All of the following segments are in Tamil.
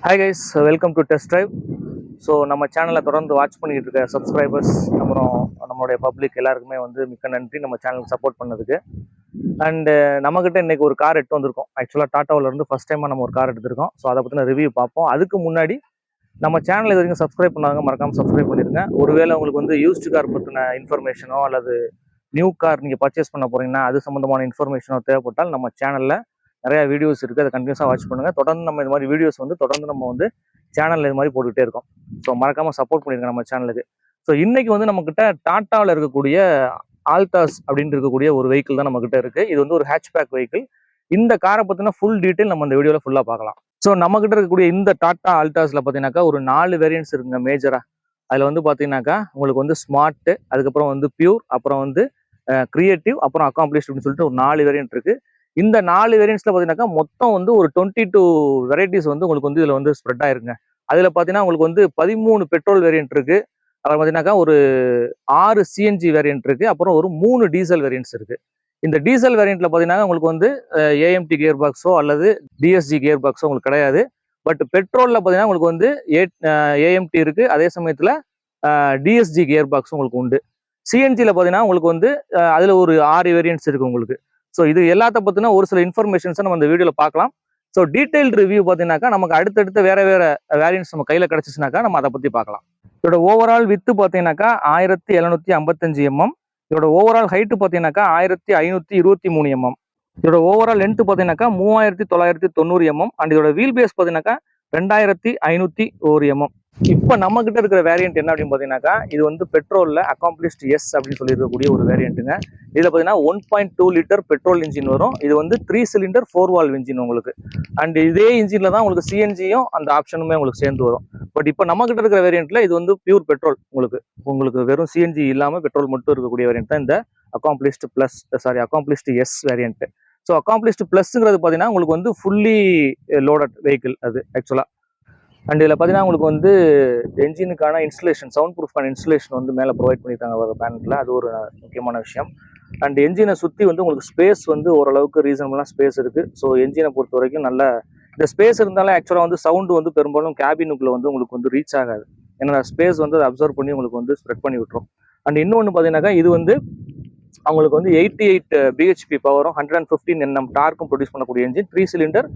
Hi guys, welcome to Test Drive. So நம்ம சேனலில் தொடர்ந்து வாட்ச் பண்ணிக்கிட்டு இருக்க சப்ஸ்கிரைபர்ஸ் அப்புறம் நம்மளுடைய பப்ளிக் எல்லாருக்குமே வந்து மிக்க நன்றி நம்ம சேனலுக்கு சப்போர்ட் பண்ணதுக்கு. அண்டு நம்மக்கிட்ட இன்றைக்கி ஒரு கார் எடுத்து வந்திருக்கோம். ஆக்சுவலாக டாட்டாவிலேருந்து ஃபஸ்ட் டைமாக நம்ம ஒரு கார் எடுத்திருக்கோம். ஸோ அதை பற்றின ரிவ்யூ பார்ப்போம். அதுக்கு முன்னாடி நம்ம சேனல் இது வரைக்கும் சப்ஸ்கிரைப் பண்ணாங்க மறக்காமல் சப்ஸ்கிரைப் பண்ணிடுங்க. ஒருவேளை உங்களுக்கு வந்து யூஸ்டு கார் பற்றின இன்ஃபர்மேஷனோ அல்லது நியூ கார் நீங்கள் பர்ச்சேஸ் பண்ண போகிறீங்கன்னா அது சம்மந்தமான இன்ஃபர்மேஷனோ தேவைப்பட்டால் நம்ம சேனலில் நிறையா வீடியோஸ் இருக்குது. அதை கண்டினியூஸாக வாட்ச் பண்ணுங்கள். தொடர்ந்து நம்ம இது மாதிரி வீடியோஸ் வந்து தொடர்ந்து நம்ம வந்து சேனலில் இது மாதிரி போட்டுக்கிட்டே இருக்கோம். ஸோ மறக்காமல் சப்போர்ட் பண்ணியிருக்கேன் நம்ம சேனலுக்கு. ஸோ இன்றைக்கி வந்து நம்மக்கிட்ட டாட்டாவில் இருக்கக்கூடிய ஆல்டாஸ் அப்படின்ட்டு இருக்கக்கூடிய ஒரு வெஹிக்கிள் தான் நம்மக்கிட்ட இருக்குது. இது வந்து ஒரு ஹேட்ச்பேக் வெஹிக்கிள். இந்த காரை பற்றின ஃபுல் டீட்டெயில் நம்ம இந்த வீடியோவில் ஃபுல்லாக பார்க்கலாம். ஸோ நம்மக்கிட்ட இருக்கக்கூடிய இந்த டாட்டா ஆல்டாஸில் பார்த்தீங்கன்னாக்கா ஒரு 4 வேரியன்ட்ஸ் இருக்குங்க மேஜராக. அதில் வந்து பார்த்தீங்கன்னாக்கா உங்களுக்கு வந்து ஸ்மார்ட்டு, அதுக்கப்புறம் வந்து பியூர், அப்புறம் வந்து கிரியேட்டிவ், அப்புறம் அக்காம்ப்ளிஷ்ட் அப்படின்னு சொல்லிட்டு ஒரு 4 வேரியன்ட் இருக்குது. இந்த 4 வேரியன்ட்ஸில் பார்த்தீங்கன்னாக்கா மொத்தம் வந்து ஒரு 22 வெரைட்டிஸ் வந்து உங்களுக்கு வந்து இதில் வந்து ஸ்ப்ரெட் ஆயிருங்க. அதில் பார்த்தீங்கன்னா உங்களுக்கு வந்து 13 பெட்ரோல் வேரியன்ட் இருக்குது. அப்புறம் பார்த்தீங்கன்னாக்கா ஒரு 6 சிஎன்ஜி வேரியன்ட் இருக்குது. அப்புறம் ஒரு 3 டீசல் வேரியன்ட்ஸ் இருக்குது. இந்த டீசல் வேரியண்ட்டில் பார்த்தீங்கன்னா உங்களுக்கு வந்து ஏஎம்டி கியர் பாக்ஸோ அல்லது டிஎஸ்ஜி கியர் பாக்ஸோ உங்களுக்கு கிடையாது. பட் பெட்ரோலில் பார்த்தீங்கன்னா உங்களுக்கு வந்து ஏஎம்டி இருக்குது. அதே சமயத்தில் டிஎஸ்ஜி கியர் பாக்ஸும் உங்களுக்கு உண்டு. சிஎன்ஜியில் பார்த்தீங்கன்னா உங்களுக்கு வந்து அதில் ஒரு 6 வேரியன்ட்ஸ் இருக்குது உங்களுக்கு. ஸோ இது எல்லாத்த பற்றின ஒரு சில இன்ஃபர்மேஷன்ஸை நம்ம இந்த வீடியோவில் பார்க்கலாம். ஸோ டீடைல் ரிவ்யூ பார்த்தீங்கன்னாக்கா நமக்கு அடுத்தடுத்த வேற வேரியன்ட்ஸ் நம்ம கையில் கிடச்சிச்சுனாக்கா நம்ம அதை பற்றி பார்க்கலாம். இதோட ஓவரால் வித்து பார்த்தீங்கன்னாக்கா 1755 mm. இதோட ஓவரால் ஹைட்டு பார்த்தீங்கன்னாக்கா 1523 mm. இதோட ஓவரால் லென்த் பார்த்தீங்கன்னாக்கா 3990 mm. அண்ட் இதோட வீல் பேஸ் பார்த்தீங்கன்னாக்கா 2501 mm. இப்போ நம்ம கிட்ட இருக்கிற வேரியன்ட் என்ன அப்படின்னு பார்த்தீங்கன்னாக்கா இது வந்து பெட்ரோலில் அக்காம்ப்ளிஷ்ட் எஸ் அப்படின்னு சொல்லியிருக்கக்கூடிய ஒரு வேரியண்ட்டுங்க. இதில் பார்த்தீங்கன்னா 1.2 லிட்டர் பெட்ரோல் இன்ஜின் வரும். இது வந்து 3 சிலிண்டர் 4 வால்வ் இன்ஜின் உங்களுக்கு. அண்ட் இதே இன்ஜினில் தான் உங்களுக்கு சிஎன்ஜியும் அந்த ஆப்ஷனுமே உங்களுக்கு சேர்ந்து வரும். பட் இப்போ நம்ம கிட்ட இருக்கிற வேரியண்ட்டில் இது வந்து பியூர் பெட்ரோல் உங்களுக்கு வெறும் சிஎன்ஜி இல்லாமல் பெட்ரோல் மட்டும் இருக்கக்கூடிய வேரியன்ட் தான் இந்த accomplished S variant. So accomplished ப்ளஸ்ங்கிறது பார்த்தீங்கன்னா உங்களுக்கு வந்து ஃபுல்லி லோடட் வெஹிக்கிள் அது ஆக்சுவலாக. அண்ட் இதில் பார்த்தீங்கன்னா உங்களுக்கு வந்து என்ஜினுக்கான இன்ஸ்டலேஷன், சவுண்ட் ப்ரூஃப்கான இன்ஸ்டலேஷன் வந்து மேலே ப்ரொவைட் பண்ணியிருக்காங்க பேனட்டில். அது ஒரு முக்கியமான விஷயம். அண்ட் என்ஜினை சுற்றி வந்து உங்களுக்கு ஸ்பேஸ் வந்து ஓரளவுக்கு ரீசனபிளான ஸ்பேஸ் இருக்குது. ஸோ என்ஜினை பொறுத்த வரைக்கும் நல்ல இந்த ஸ்பேஸ் இருந்தாலும் ஆக்சுவலாக வந்து சவுண்டு வந்து பெரும்பாலும் கேபினுக்குள்ளே வந்து உங்களுக்கு வந்து ரீச் ஆகாது. ஏன்னா ஸ்பேஸ் வந்து அதை அப்சர்வ் பண்ணி உங்களுக்கு வந்து ஸ்ப்ரெட் பண்ணி விட்டுரும். அண்ட் இன்னொன்று பார்த்தீங்கன்னாக்கா இது வந்து அவங்களுக்கு வந்து 88 பிஹெச்பி பவரும் 115 Nm டார்க்கும் ப்ரொடியூஸ் பண்ணக்கூடிய என்ஜின், 3 சிலிண்டர்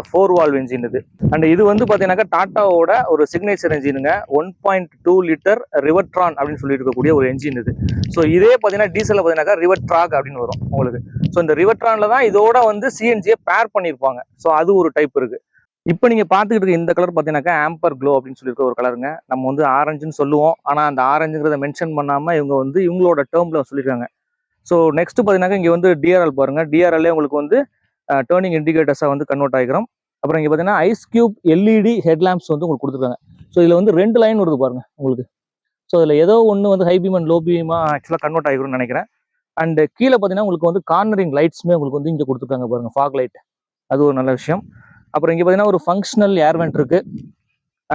4 வால்வ் என்ஜின் இது. அண்ட் இது வந்து பார்த்தீங்கன்னாக்கா டாட்டாவோட ஒரு சிக்னேச்சர் என்ஜினுங்க. 1.2 லிட்டர் ரிவர்ட்ரான் அப்படின்னு சொல்லி இருக்கக்கூடிய ஒரு என்ஜின் இது. ஸோ இதே பார்த்தீங்கன்னா டீசலில் பார்த்தீங்கன்னாக்கா ரிவர்ட்ராக் அப்படின்னு வரும் உங்களுக்கு. ஸோ இந்த ரிவர்ட்ரானில் தான் இதோட வந்து சிஎன்ஜியை பேர் பண்ணியிருப்பாங்க. ஸோ அது ஒரு டைப் இருக்கு. இப்போ நீங்கள் பார்த்துக்கிட்டு இருக்க இந்த கலர் பார்த்தீங்கன்னாக்கா ஆம்பர் க்ளோ அப்படின்னு சொல்லியிருக்க ஒரு கலருங்க. நம்ம வந்து ஆரஞ்சுன்னு சொல்லுவோம். ஆனால் அந்த ஆரஞ்சுங்கிறத மென்ஷன் பண்ணாமல் இவங்க வந்து இவங்களோட டேர்மில் சொல்லியிருக்காங்க. ஸோ நெக்ஸ்ட் பார்த்தீங்கன்னா இங்கே வந்து டிஆர்எல் பாருங்கள். டிஆர்எல்லே உங்களுக்கு வந்து டேர்னிங் இண்டிகேட்டர்ஸாக வந்து கன்வெர்ட் ஆகிக்கிறோம். அப்புறம் இங்கே பார்த்தீங்கன்னா ஐஸ் கியூப் எல்இடி ஹெட்லாம்ப்ஸ் வந்து உங்களுக்கு கொடுத்துருக்காங்க. ஸோ இதில் வந்து 2 லைன் வருது பாருங்கள் உங்களுக்கு. ஸோ இதில் ஏதோ ஒன்று வந்து ஹை பீம் அண்ட் லோ பீமாக ஆக்சுவலாக கன்வெர்ட் ஆகிரும்னு நினைக்கிறேன். அண்ட் கீழே பார்த்தீங்கன்னா உங்களுக்கு வந்து கார்னரிங் லைட்ஸுமே உங்களுக்கு வந்து இங்கே கொடுத்துருக்காங்க பாருங்கள், ஃபாக் லைட். அது ஒரு நல்ல விஷயம். அப்புறம் இங்கே பார்த்தீங்கன்னா ஒரு ஃபங்க்ஷனல் ஏர்வெண்ட் இருக்குது.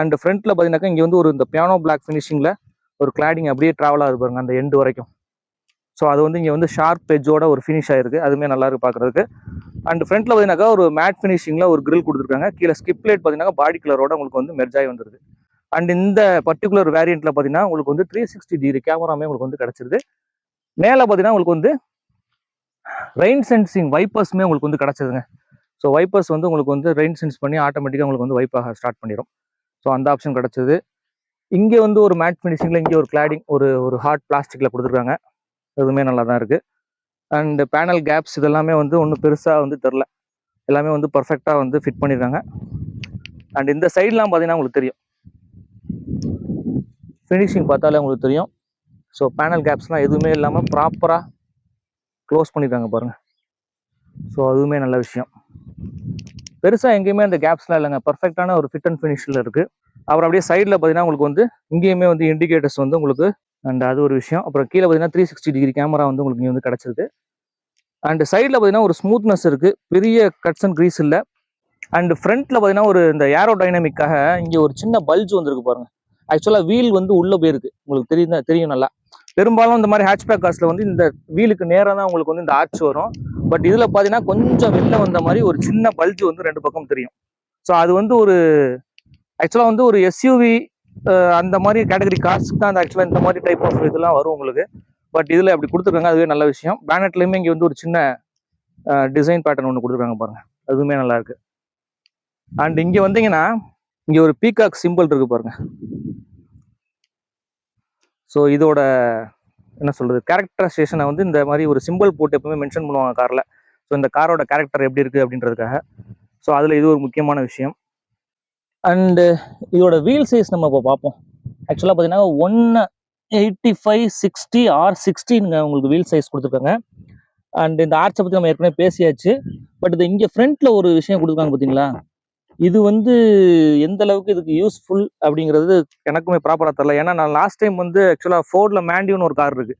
அண்ட் ஃப்ரண்ட்டில் பார்த்தீங்கன்னாக்கா இங்கே வந்து ஒரு இந்த பியானோ பிளாக் ஃபினிஷிங்கில் ஒரு கிளாடிங் அப்படியே ட்ராவல் ஆகுது பாருங்கள் அந்த எண்டு வரைக்கும். ஸோ அது வந்து இங்கே வந்து ஷார்ப் எஜ்ஜோட ஒரு ஃபினிஷ் ஆயிருக்கு. அதுவுமே நல்லா இருக்கு பார்க்குறதுக்கு. அண்ட் ஃப்ரண்ட்டில் பார்த்தீங்கன்னாக்கா ஒரு மேட் ஃபினிஷிங்கில் ஒரு கிரில் கொடுத்துருக்காங்க. கீழே ஸ்கிப் லைட் பார்த்தீங்கன்னா பாடி கலரோட உங்களுக்கு வந்து மெர்ஜ் ஆகி வந்துருது. அண்ட் இந்த பர்டிகுலர் வேரியண்ட்டில் பார்த்தீங்கன்னா உங்களுக்கு வந்து 360 டிகிரி கேமராமே உங்களுக்கு வந்து கிடச்சிருது. மேலே பார்த்தீங்கன்னா உங்களுக்கு வந்து ரெயின் சென்சிங் வைப்பர்ஸுமே உங்களுக்கு வந்து கிடச்சிதுங்க. ஸோ வைப்பர்ஸ் வந்து உங்களுக்கு வந்து ரெயின் சென்ஸ் பண்ணி ஆட்டோமேட்டிக்காக உங்களுக்கு வந்து வைப்பாக ஸ்டார்ட் பண்ணிடும். ஸோ அந்த ஆப்ஷன் கிடச்சிது. இங்கே வந்து ஒரு மேட் ஃபினிஷிங்கில் இங்கே ஒரு கிளாடிங் ஒரு ஹார்ட் பிளாஸ்டிக்கில் கொடுத்துருக்காங்க. எதுவுமே நல்லா தான் இருக்குது. அண்ட் பேனல் கேப்ஸ் இதெல்லாமே வந்து ஒன்றும் பெருசாக வந்து தெரில. எல்லாமே வந்து பர்ஃபெக்டாக வந்து ஃபிட் பண்ணியிருக்காங்க. அண்ட் இந்த சைட்லாம் பார்த்தீங்கன்னா உங்களுக்கு தெரியும், ஃபினிஷிங் பார்த்தாலே உங்களுக்கு தெரியும். ஸோ பேனல் கேப்ஸ்லாம் எதுவுமே இல்லாமல் ப்ராப்பராக க்ளோஸ் பண்ணியிருக்காங்க பாருங்கள். ஸோ அதுவுமே நல்ல விஷயம். பெருசாக எங்கேயுமே அந்த கேப்ஸ்லாம் இல்லைங்க, பர்ஃபெக்டான ஒரு ஃபிட் அண்ட் ஃபினிஷில் இருக்குது. அப்புறம் அப்படியே சைடில் பார்த்தீங்கன்னா உங்களுக்கு வந்து இங்கேயுமே வந்து இண்டிகேட்டர்ஸ் வந்து உங்களுக்கு, அண்ட் அது ஒரு விஷயம். அப்புறம் கீழே பார்த்தீங்கன்னா 360 டிகிரி கேமரா வந்து உங்களுக்கு இங்கே வந்து கிடச்சிருக்கு. அண்ட் சைடில் பார்த்தீங்கன்னா ஒரு ஸ்மூத்னஸ் இருக்குது, பெரிய கட்ஸ் அண்ட் க்ரீஸ் இல்லை. அண்ட் ஃப்ரண்ட்டில் பார்த்தீங்கன்னா ஒரு இந்த ஏரோ டைனமிக்காக இங்கே ஒரு சின்ன பல்ஜ் வந்துருக்கு பாருங்கள். ஆக்சுவலாக வீல் வந்து உள்ளே போயிருக்கு, உங்களுக்கு தெரியும் நல்லா. பெரும்பாலும் இந்த மாதிரி ஹேட்ச்பேக் கார்ஸில் வந்து இந்த வீலுக்கு நேராக தான் உங்களுக்கு வந்து இந்த ஆர்ச் வரும். பட் இதில் பார்த்தீங்கன்னா கொஞ்சம் வெளில வந்த மாதிரி ஒரு சின்ன பல்ஜ் வந்து 2 பக்கம் தெரியும். ஸோ அது வந்து ஒரு ஆக்சுவலாக வந்து ஒரு எஸ்யூவி அந்த மாதிரி கேட்டகரி கார்ஸ்க்கு தான் அந்த ஆக்சுவலாக இந்த மாதிரி டைப் ஆஃப் இதெல்லாம் வரும் உங்களுக்கு. பட் இதில் அப்படி கொடுத்துருக்காங்க, அதுவே நல்ல விஷயம். பேனட்லேயுமே இங்கே வந்து ஒரு சின்ன டிசைன் பேட்டர்ன் ஒன்று கொடுத்துருக்காங்க பாருங்க, அதுவுமே நல்லா இருக்கு. அண்ட் இங்கே வந்தீங்கன்னா இங்கே ஒரு பீகாக் சிம்பிள் இருக்கு பாருங்க. ஸோ இதோட என்ன சொல்றது, கேரக்டரைசேஷனை வந்து இந்த மாதிரி ஒரு சிம்பிள் போட்டு எப்பவுமே மென்ஷன் பண்ணுவாங்க காரில். ஸோ இந்த காரோட கேரக்டர் எப்படி இருக்குது அப்படின்றதுக்காக. ஸோ அதில் இது ஒரு முக்கியமான விஷயம். அண்டு இதோட வீல் சைஸ் நம்ம இப்போ பார்ப்போம். ஆக்சுவலாக பார்த்தீங்கன்னா 185/60 R16 உங்களுக்கு வீல் சைஸ் கொடுத்துருக்காங்க. அண்ட் இந்த ஆர்ச்சை பற்றி நம்ம ஏற்கனவே பேசியாச்சு. பட் இது இங்கே ஃப்ரண்ட்டில் ஒரு விஷயம் கொடுத்துருக்காங்க பார்த்தீங்களா, இது வந்து எந்த அளவுக்கு இதுக்கு யூஸ்ஃபுல் அப்படிங்கிறது எனக்குமே ப்ராப்பராக தெரியல. ஏன்னா நான் லாஸ்ட் டைம் வந்து ஆக்சுவலாக ஃபோர்டில் மேண்டியூன்னு ஒரு கார் இருக்குது,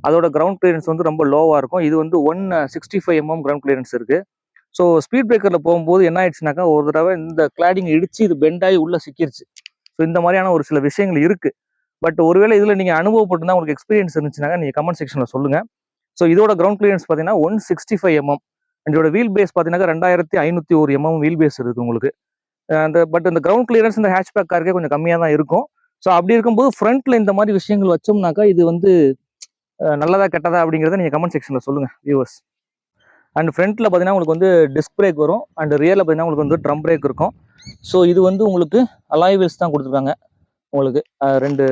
அதோட கிரவுண்ட் கிளியரன்ஸ் வந்து ரொம்ப லோவாக இருக்கும். இது வந்து 165 mm கிரவுண்ட் கிளியரன்ஸ் இருக்குது. ஸோ ஸ்பீட் பிரேக்கரில் போகும்போது என்ன ஆயிடுச்சுனாக்கா, ஒரு தடவை இந்த கிளாடிங் இடிச்சு இது பெண்டாகி உள்ளே சிக்கிருச்சு. ஸோ இந்த மாதிரியான ஒரு சில விஷயங்கள் இருக்குது. பட் ஒருவேளை இதில் நீங்கள் அனுபவப்பட்டுருந்தா, உங்களுக்கு எக்ஸ்பீரியன்ஸ் இருந்துச்சுனாக்கா நீங்கள் கமெண்ட் செக்ஷனில் சொல்லுங்கள். ஸோ இதோட கிரவுண்ட் கிளியரன்ஸ் பார்த்தீங்கன்னா 165 mm. இதோட வீல் பேஸ் பார்த்தீங்கன்னா 2501 mm வீல் பேஸ் இருக்குது உங்களுக்கு. பட் இந்த கிரவுண்ட் கிளியரன்ஸ் இந்த ஹேட்ச்பேக் காருக்கே கொஞ்சம் கம்மியாக தான் இருக்கும். ஸோ அப்படி இருக்கும்போது ஃப்ரண்ட்ல இந்த மாதிரி விஷயங்கள் வச்சோம்னாக்கா இது வந்து நல்லதா கெட்டதா அப்படிங்கிறத நீங்கள் கமெண்ட் செக்ஷனில் சொல்லுங்கள் வியூவர்ஸ். அண்ட் ஃப்ரண்ட்டில் பார்த்தீங்கன்னா உங்களுக்கு வந்து டிஸ்க் பிரேக் வரும். அண்ட் ரியரில் பார்த்தீங்கன்னா உங்களுக்கு வந்து ட்ரம் பிரேக் இருக்கும். ஸோ இது வந்து உங்களுக்கு அலாய் வீல்ஸ் தான் கொடுத்துருக்காங்க உங்களுக்கு. ரெண்டு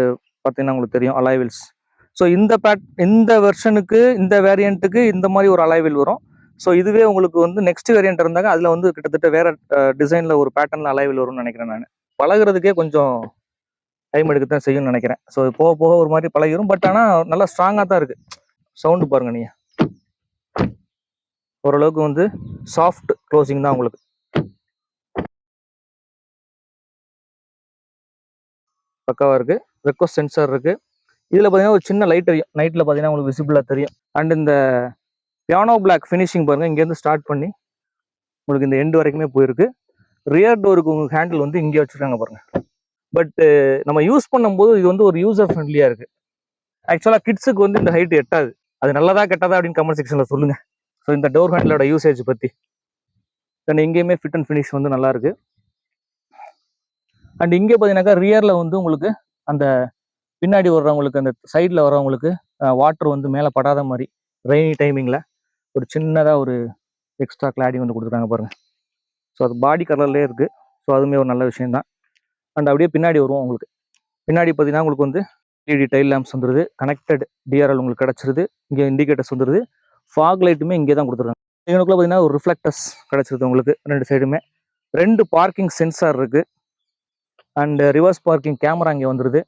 பார்த்தீங்கன்னா உங்களுக்கு தெரியும் அலாய் வீல்ஸ். ஸோ இந்த வெர்ஷனுக்கு இந்த வேரியண்ட்டுக்கு இந்த மாதிரி ஒரு அலாய் வீல் வரும். ஸோ இதுவே உங்களுக்கு வந்து நெக்ஸ்ட் வேரியண்ட் இருந்தாங்க, அதில் வந்து கிட்டத்தட்ட வேற டிசைனில் ஒரு பேட்டர்னில் அலாய் வீல் வரும்னு நினைக்கிறேன். நான் பழகிறதுக்கே கொஞ்சம் டைம் எடுக்கத்தான் செய்யும்னு நினைக்கிறேன். ஸோ போக போக ஒரு மாதிரி பழகிரும். பட் ஆனால் நல்லா ஸ்ட்ராங்காக தான் இருக்குது. சவுண்டு பாருங்க, நீங்கள் ஓரளவுக்கு வந்து சாஃப்ட் க்ளோசிங் தான் உங்களுக்கு. பக்காவாக இருக்குது. ரெக்வஸ்ட் சென்சார் இருக்குது. இதில் பார்த்தீங்கன்னா ஒரு சின்ன லைட் தெரியும், நைட்டில் பார்த்தீங்கன்னா உங்களுக்கு விசிபிளாக தெரியும். அண்ட் இந்த பியானோ பிளாக் ஃபினிஷிங் பாருங்கள், இங்கேருந்து ஸ்டார்ட் பண்ணி உங்களுக்கு இந்த எண்டு வரைக்குமே போயிருக்கு. ரியர் டோருக்கு உங்களுக்கு ஹேண்டில் வந்து இங்கே வச்சுருக்காங்க பாருங்கள். பட் நம்ம யூஸ் பண்ணும்போது இது வந்து ஒரு யூசர் ஃப்ரெண்ட்லியாக இருக்குது. ஆக்சுவலாக கிட்ஸுக்கு வந்து இந்த ஹைட் எட்டாது. அது நல்லதா கெட்டதா அப்படின்னு கமெண்ட் செக்ஷனில் சொல்லுங்கள். ஸோ இந்த டோர் ஹேண்டிலோட யூசேஜ் பற்றி. அண்ட் இங்கேயுமே ஃபிட் அண்ட் ஃபினிஷ் வந்து நல்லா இருக்கு. அண்ட் இங்கே பார்த்தீங்கன்னாக்கா ரியரில் வந்து உங்களுக்கு அந்த பின்னாடி வர்றவங்களுக்கு, அந்த சைடில் வர்றவங்களுக்கு வாட்டர் வந்து மேலே படாத மாதிரி ரெய்னி டைமிங்கில் ஒரு சின்னதாக ஒரு எக்ஸ்ட்ரா கிளாடிங் வந்து கொடுத்துருக்காங்க பாருங்கள். ஸோ அது பாடி கலர்லேயே இருக்குது. ஸோ அதுவுமே ஒரு நல்ல விஷயம் தான். அண்ட் அப்படியே பின்னாடி வருவோம். உங்களுக்கு பின்னாடி பார்த்தீங்கன்னா உங்களுக்கு வந்து LED டைல் லேம்ப்ஸ் வந்துடுது. கனெக்டட் DRL உங்களுக்கு கிடச்சிருது. இங்கே இண்டிகேட்டர்ஸ் வந்துடுது. ஃபாக் லைட்டுமே இங்கே தான் கொடுத்துருக்காங்க. இவனுக்குள்ள பார்த்தீங்கன்னா ஒரு ரிஃப்ளெக்டர்ஸ் கிடச்சிருது உங்களுக்கு ரெண்டு சைடுமே. 2 பார்க்கிங் சென்சார் இருக்குது. அண்ட் ரிவர்ஸ் பார்க்கிங் கேமரா இங்கே வந்துடுது.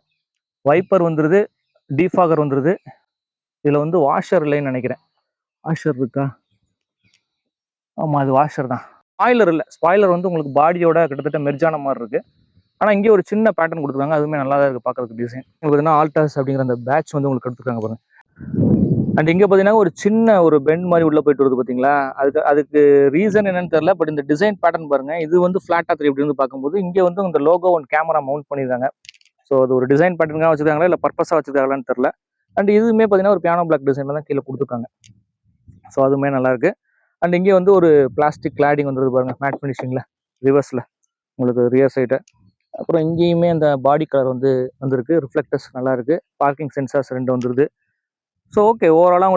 வைப்பர் வந்துடுது. டீஃபாகர் வந்துடுது. இதில் வந்து வாஷர் இல்லைன்னு நினைக்கிறேன். வாஷர் இருக்கா? ஆமாம், அது வாஷர் தான். ஸ்பாய்லர் இல்லை. ஸ்பாய்லர் வந்து உங்களுக்கு பாடியோட கிட்டத்தட்ட மெர்ஜான மாதிரி இருக்குது. ஆனால் இங்கே ஒரு சின்ன பேட்டர்ன் கொடுத்துருக்காங்க, அதுவுமே நல்லா தான் இருக்குது பார்க்கறதுக்கு டிசைன். உங்களுக்கு பார்த்தீங்கன்னா ஆல்டாஸ் அப்படிங்கிற அந்த பேட்ச் வந்து உங்களுக்கு எடுத்துருக்காங்க பாருங்க. அண்ட் இங்கே பார்த்தீங்கன்னா ஒரு சின்ன ஒரு பெண்ட் மாதிரி உள்ளே போயிட்டு வருது பார்த்தீங்களா, அதுக்கு ரீசன் என்னன்னு தெரியல. பட் இந்த டிசைன் பேட்டர்ன் பாருங்க, இது வந்து ஃப்ளாட்டாக தெரியும் இப்படி வந்து பார்க்கும்போது. இங்கே வந்து இந்த லோகோ ஒன் கேமரா மவுண்ட் பண்ணியிருக்காங்க. ஸோ அது ஒரு டிசைன் பேட்டர்னாக வச்சுருக்காங்களா இல்லை பர்பஸாக வச்சுருக்காங்களான்னு தெரியல. அண்ட் இதுவுமே பார்த்தீங்கன்னா ஒரு பியானோ பிளாக் டிசைனில் தான் கீழே கொடுத்துருக்காங்க. ஸோ அதுவுமே நல்லாயிருக்கு. அண்ட் இங்கே வந்து ஒரு பிளாஸ்டிக் கிளாடிங் வந்துருது பாருங்க, மேட் ஃபினிஷிங்கில் ரிவர்ஸில் உங்களுக்கு ரியர் சைடை. அப்புறம் இங்கேயுமே அந்த பாடி கலர் வந்து வந்திருக்கு. ரிஃப்ளெக்டர்ஸ் நல்லா இருக்கு. பார்க்கிங் சென்சார்ஸ் 2 வந்துருது. ஸோ ஓகே, ஓவராலாக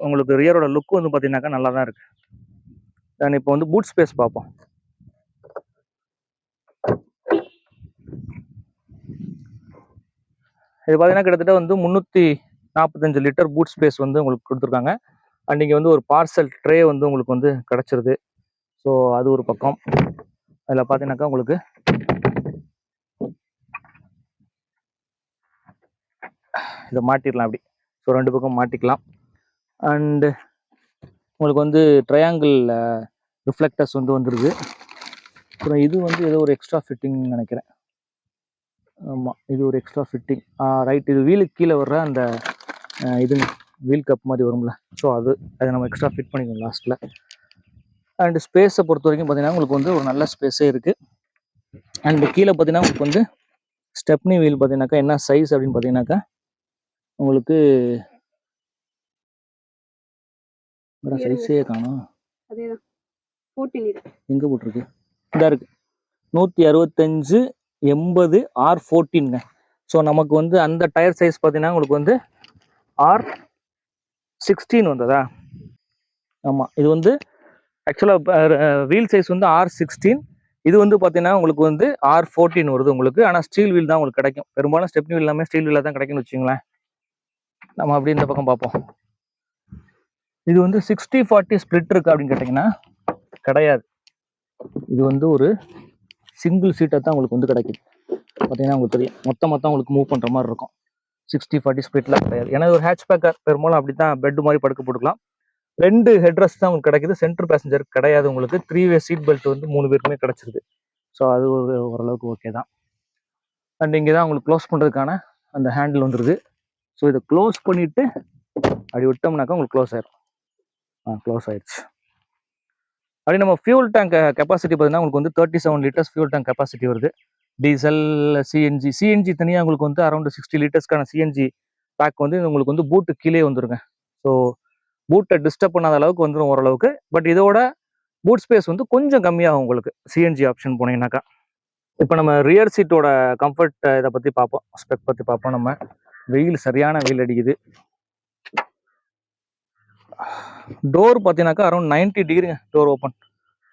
உங்களுக்கு ரியரோட லுக் வந்து பார்த்தீங்கன்னாக்கா நல்லா தான் இருக்கு. தென் இப்போ வந்து பூட் ஸ்பேஸ் பார்ப்போம். இது பார்த்தீங்கன்னா கிட்டத்தட்ட வந்து 345 லிட்டர் பூட் ஸ்பேஸ் வந்து உங்களுக்கு கொடுத்துருக்காங்க. அண்ட் இங்கே வந்து ஒரு பார்சல் ட்ரே வந்து உங்களுக்கு வந்து கிடச்சிருது. ஸோ அது ஒரு பக்கம். அதில் பார்த்தீங்கன்னாக்கா உங்களுக்கு இதை மாட்டிடலாம் அப்படி. ஸோ 2 பக்கம் மாட்டிக்கலாம். அண்டு உங்களுக்கு வந்து ட்ரையாங்கிள் ரிஃப்ளெக்டர்ஸ் வந்து வந்துருது. அப்புறம் இது வந்து ஏதோ ஒரு எக்ஸ்ட்ரா ஃபிட்டிங் நினைக்கிறேன். ஆமாம், இது ஒரு எக்ஸ்ட்ரா ஃபிட்டிங். ரைட், இது வீலுக்கு கீழே வர்ற அந்த இது வீல் கப் மாதிரி வரும்ல. ஸோ அதை நம்ம எக்ஸ்ட்ரா ஃபிட் பண்ணிக்கணும் லாஸ்ட்டில். அண்டு ஸ்பேஸை பொறுத்த வரைக்கும் பார்த்தீங்கன்னா உங்களுக்கு வந்து ஒரு நல்ல ஸ்பேஸே இருக்குது. அண்டு கீழே பார்த்தீங்கன்னா உங்களுக்கு வந்து ஸ்டெப்னி வீல் பார்த்தீங்கன்னாக்கா என்ன சைஸ் அப்படின்னு பார்த்தீங்கன்னாக்கா உங்களுக்கு சைஸே காணும். எங்கே போட்டிருக்கு? இதாக இருக்குது. 165 80 R14ங்க. ஸோ நமக்கு வந்து அந்த டயர் சைஸ் பார்த்தீங்கன்னா உங்களுக்கு வந்து R16 வந்ததா? ஆமாம், இது வந்து ஆக்சுவலாக வீல் சைஸ் வந்து R16. இது வந்து பார்த்தீங்கன்னா உங்களுக்கு வந்து R14 வருது உங்களுக்கு. ஆனால் ஸ்டீல் வீல் தான் உங்களுக்கு கிடைக்கும். பெரும்பாலும் ஸ்டெப்னி வீல் எல்லாமே ஸ்டீல் வீலாக தான் கிடைக்கும்னு வச்சுங்களேன். நம்ம அப்படி இந்த பக்கம் பார்ப்போம். இது வந்து 60-40 ஸ்ப்ளிட் இருக்கு அப்படின்னு கேட்டிங்கன்னா கிடையாது. இது வந்து ஒரு சிங்கிள் சீட்டாக தான் உங்களுக்கு வந்து கிடைக்குது. பார்த்தீங்கன்னா உங்களுக்கு தெரியும், மொத்தம் உங்களுக்கு மூவ் பண்ணுற மாதிரி இருக்கும். 60-40 ஸ்ப்ளிட்லாம் கிடையாது. ஏன்னா ஒரு ஹேட்ச்பேக்கர் பெரும்பாலும் அப்படி தான் பெட் மாதிரி படுக்க போட்டுக்கலாம். 2 ஹெட்ரஸ்ட் தான் உங்களுக்கு கிடைக்குது. சென்டர் பேசஞ்சர் கிடையாது உங்களுக்கு. 3-வே சீட் பெல்ட் வந்து 3 பேருக்குமே கிடைச்சிருது. ஸோ அது ஓரளவுக்கு ஓகே தான். அண்ட் இங்கே தான் உங்களுக்கு க்ளோஸ் பண்ணுறதுக்கான அந்த ஹேண்டில் வந்துடுது. ஸோ இதை க்ளோஸ் பண்ணிவிட்டு அப்படி விட்டோம்னாக்கா உங்களுக்கு க்ளோஸ் ஆயிடும். க்ளோஸ் ஆயிடுச்சு. அப்படி நம்ம ஃபியூல் டேங்க் கெப்பாசிட்டி பார்த்தீங்கன்னா உங்களுக்கு வந்து 37 லிட்டர்ஸ் ஃபியூல் டேங்க் கெப்பாசிட்டி வருது. டீசல், சிஎன்ஜி தனியாக உங்களுக்கு வந்து அரௌண்ட் 60 லிட்டர்ஸ்க்கான சிஎன்ஜி பேக் வந்து உங்களுக்கு வந்து பூட்டு கீழே வந்துருங்க. ஸோ பூட்டை டிஸ்டர்ப் பண்ணாத அளவுக்கு வந்துடும் ஓரளவுக்கு. பட் இதோட பூட் ஸ்பேஸ் வந்து கொஞ்சம் கம்மியாகும் உங்களுக்கு சிஎன்ஜி ஆப்ஷன் போனீங்கன்னாக்கா. இப்போ நம்ம ரியர் சீட்டோட கம்ஃபர்ட் இதை பற்றி பார்ப்போம், ஸ்பெக் பற்றி பார்ப்போம். நம்ம சரியான வெயில் அடிக்குது. டோர் பார்த்தீங்கன்னாக்கா அரௌண்ட் 90 டிகிரிங்க டோர் ஓப்பன்.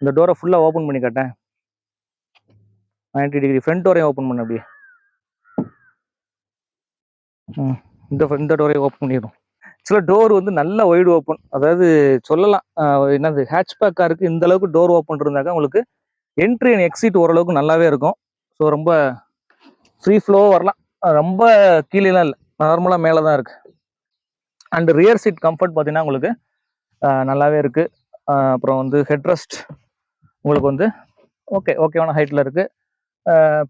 இந்த டோரை ஃபுல்லாக ஓப்பன் பண்ணி காட்டேன். 90 டிகிரி. ஃப்ரண்ட் டோரையும் ஓப்பன் பண்ண அப்படியே. இந்த டோரையும் ஓப்பன் பண்ணிடும். சில டோர் வந்து நல்ல ஒய்டு ஓப்பன், அதாவது சொல்லலாம் என்னது ஹேட்ச்பேக் காருக்கு இந்த அளவுக்கு டோர் ஓப்பன் இருந்தாக்கா உங்களுக்கு என்ட்ரி அண்ட் எக்ஸிட் ஓரளவுக்கு நல்லாவே இருக்கும். ஸோ ரொம்ப ஃப்ரீ ஃப்ளோ வரலாம். ரொம்ப கீழேலாம் இல்லை, நார்மலாக மேலே தான் இருக்குது. அண்ட் ரியர் சீட் கம்ஃபர்ட் பார்த்தீங்கன்னா உங்களுக்கு நல்லாவே இருக்குது. அப்புறம் வந்து ஹெட்ரஸ்ட் உங்களுக்கு வந்து ஓகேவான ஹைட்டில் இருக்குது.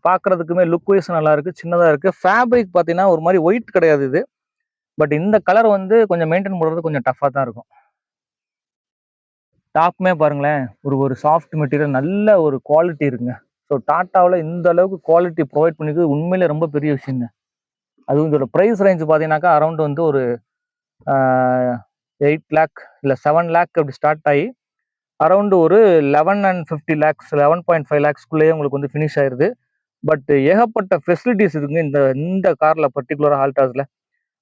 பார்க்குறதுக்குமே லுக் வைஸ் நல்லா இருக்குது, சின்னதாக இருக்குது. ஃபேப்ரிக் பார்த்தீங்கன்னா ஒரு மாதிரி ஒயிட் கிடையாது இது. பட் இந்த கலர் வந்து கொஞ்சம் மெயின்டைன் பண்ணுறது கொஞ்சம் டஃப்பாக தான் இருக்கும். டாப்மே பாருங்களேன், ஒரு சாஃப்ட் மெட்டீரியல், நல்ல ஒரு குவாலிட்டி இருக்குங்க. ஸோ டாட்டாவில் இந்த அளவுக்கு குவாலிட்டி ப்ரொவைட் பண்ணிக்கிறது உண்மையிலே ரொம்ப பெரிய விஷயங்க. அதுவும் இதோட ப்ரைஸ் ரேஞ்ச் பார்த்தீங்கன்னாக்கா அரௌண்ட் வந்து ஒரு 8 லேக் இல்லை 7 லேக் அப்படி ஸ்டார்ட் ஆகி அரௌண்ட் ஒரு 11 and 50 lakhs 11.5 lakhsக்குள்ளேயே உங்களுக்கு வந்து ஃபினிஷ் ஆயிருது. பட் ஏகப்பட்ட ஃபெசிலிட்டிஸ் இருக்குங்க இந்த காரில், பர்டிகுலராக ஆல்டாஸில்.